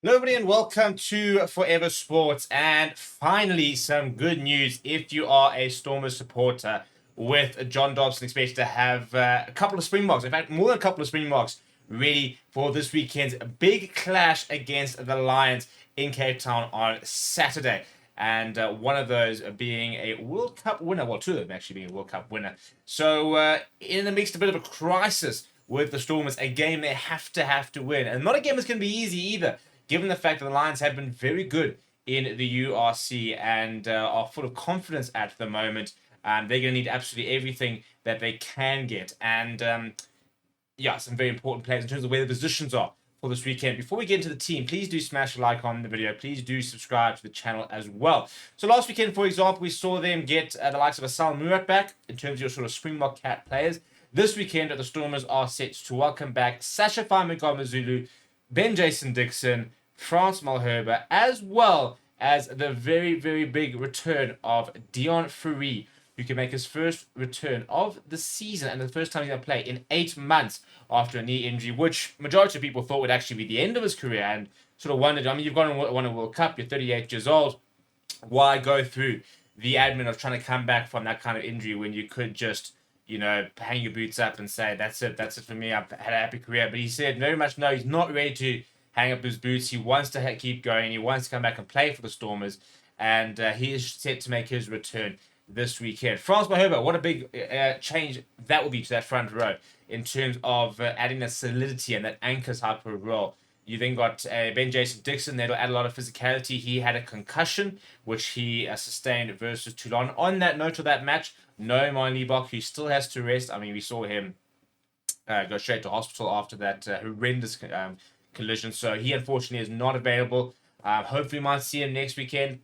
Hello, everybody, and welcome to Forever Sports. And finally, some good news if you are a Stormers supporter, with John Dobson expected to have a couple of Springboks, in fact, more than a couple of Springboks, ready for this weekend's big clash against the Lions in Cape Town on Saturday. And one of those being a World Cup winner. Well, two of them actually being a World Cup winner. So, in the midst, a bit of a crisis with the Stormers, a game they have to win. And not a game that's going to be easy either, given the fact that the Lions have been very good in the URC and are full of confidence at the moment. They're going to need absolutely everything that they can get. And yeah, some very important players in terms of where the positions are for this weekend. Before we get into the team, please do smash a like on the video. Please do subscribe to the channel as well. So last weekend, for example, we saw them get the likes of Asal Murat back in terms of your sort of Springbok Cat players. This weekend, the Stormers are set to welcome back Sasha Zulu, Ben Jason Dixon, France Malherbe, as well as the very, very big return of Dion Fourie, who can make his first return of the season and the first time he's going to play in 8 months after a knee injury, which majority of people thought would actually be the end of his career, and sort of wondered, I mean, you've gone and won a World Cup, you're 38 years old, why go through the admin of trying to come back from that kind of injury when you could just, hang your boots up and say, that's it for me, I've had a happy career. But he said very much no, he's not ready to hang up his boots. He wants to keep going. He wants to come back and play for the Stormers, and he is set to make his return this weekend. France Malherbe, what a big change that will be to that front row in terms of adding that solidity and that anchor type of role. You then got Ben Jason Dixon. That'll add a lot of physicality. He had a concussion, which he sustained versus Toulon. On that note of that match, no Marley Bok, who still has to rest. I mean, we saw him go straight to hospital after that horrendous collision. So he unfortunately is not available. Hopefully, we might see him next weekend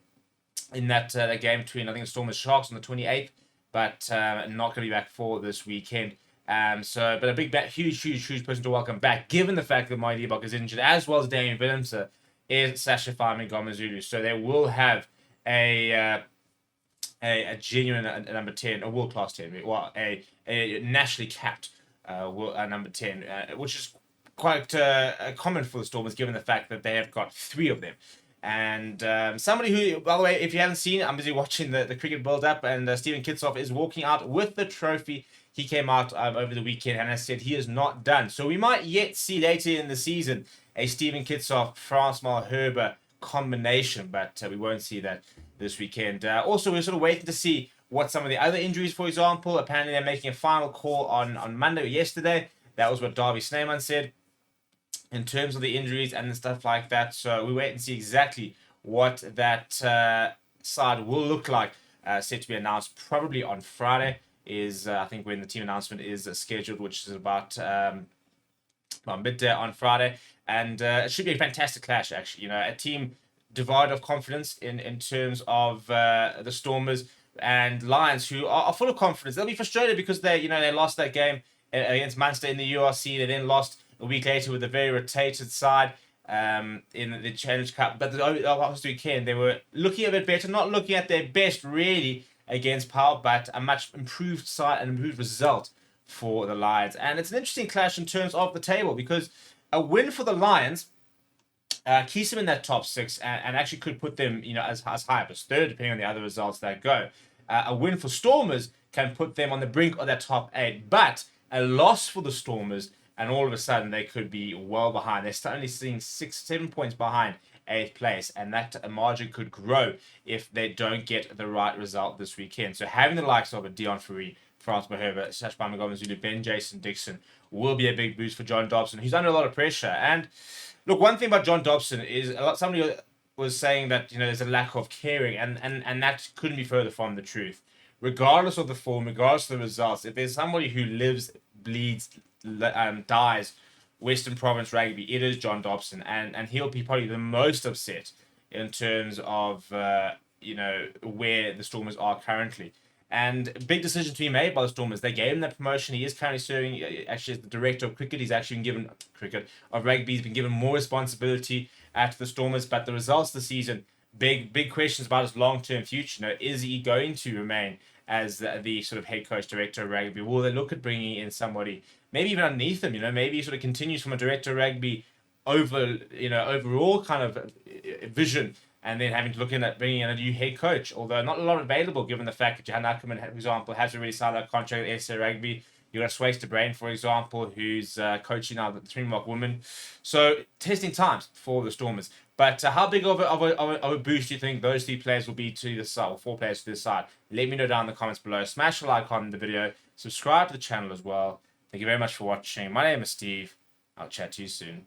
in that game between, I think, the Stormers Sharks on the 28th, but not going to be back for this weekend. But a big, huge person to welcome back, given the fact that Marty Bok is injured, as well as Damian Willemse, is Sasha Zulu. So they will have a genuine number 10, a world class 10, well, a nationally capped number 10, which is quite common for the Stormers, given the fact that they have got 3 of them. And somebody who, by the way, if you haven't seen, I'm busy watching the cricket build-up, and Stephen Kitsoff is walking out with the trophy. He came out over the weekend and has said he is not done. So we might yet see later in the season a Stephen Kitsoff, France Malherbe combination, but we won't see that this weekend. Also, we're sort of waiting to see what some of the other injuries, for example. Apparently, they're making a final call on Monday or yesterday. That was what Darby Snyman said in terms of the injuries and stuff like that. So we wait and see exactly what that side will look like. Set to be announced probably on Friday is I think when the team announcement is scheduled, which is about midday on Friday. And it should be a fantastic clash, actually. A team devoid of confidence in terms of the Stormers and Lions, who are full of confidence. They'll be frustrated because they lost that game against Munster in the URC. They then lost a week later with a very rotated side in the Challenge Cup. But the last weekend, they were looking a bit better, not looking at their best, really, against Pau, but a much improved side and improved result for the Lions. And it's an interesting clash in terms of the table, because a win for the Lions keeps them in that top 6 and actually could put them as high up as 3rd, depending on the other results that go. A win for Stormers can put them on the brink of that top 8, but a loss for the Stormers, and all of a sudden they could be well behind. They're only seeing 6-7 points behind 8th place, and that margin could grow if they don't get the right result this weekend. So having the likes of a Dion Fourie, France Malherbe, Sash Zulu, Ben Jason Dixon will be a big boost for John Dobson, who's under a lot of pressure. And look, one thing about John Dobson is somebody was saying that there's a lack of caring, and that couldn't be further from the truth. Regardless of the form, regardless of the results, if there's somebody who lives, bleeds, dies Western Province rugby, it is John Dobson, and he'll be probably the most upset in terms of where the Stormers are currently. And big decision to be made by the Stormers. They gave him that promotion. He is currently serving actually as the director of cricket. He's actually been given rugby. He's been given more responsibility at the Stormers. But the results this season, big questions about his long-term future. Is he going to remain as the sort of head coach, director of rugby? Will they look at bringing in somebody maybe even underneath him? Maybe he sort of continues from a director of rugby overall kind of vision, and then having to look in at bringing in a new head coach. Although not a lot available, given the fact that Johan Ackerman, for example, has already signed that contract with SA Rugby. You got Swayster Brain, for example, who's coaching now the Springbok women. So testing times for the Stormers. But how big of a boost do you think those 3 players will be to the side, or 4 players to the side? Let me know down in the comments below. Smash a like on the video. Subscribe to the channel as well. Thank you very much for watching. My name is Steve. I'll chat to you soon.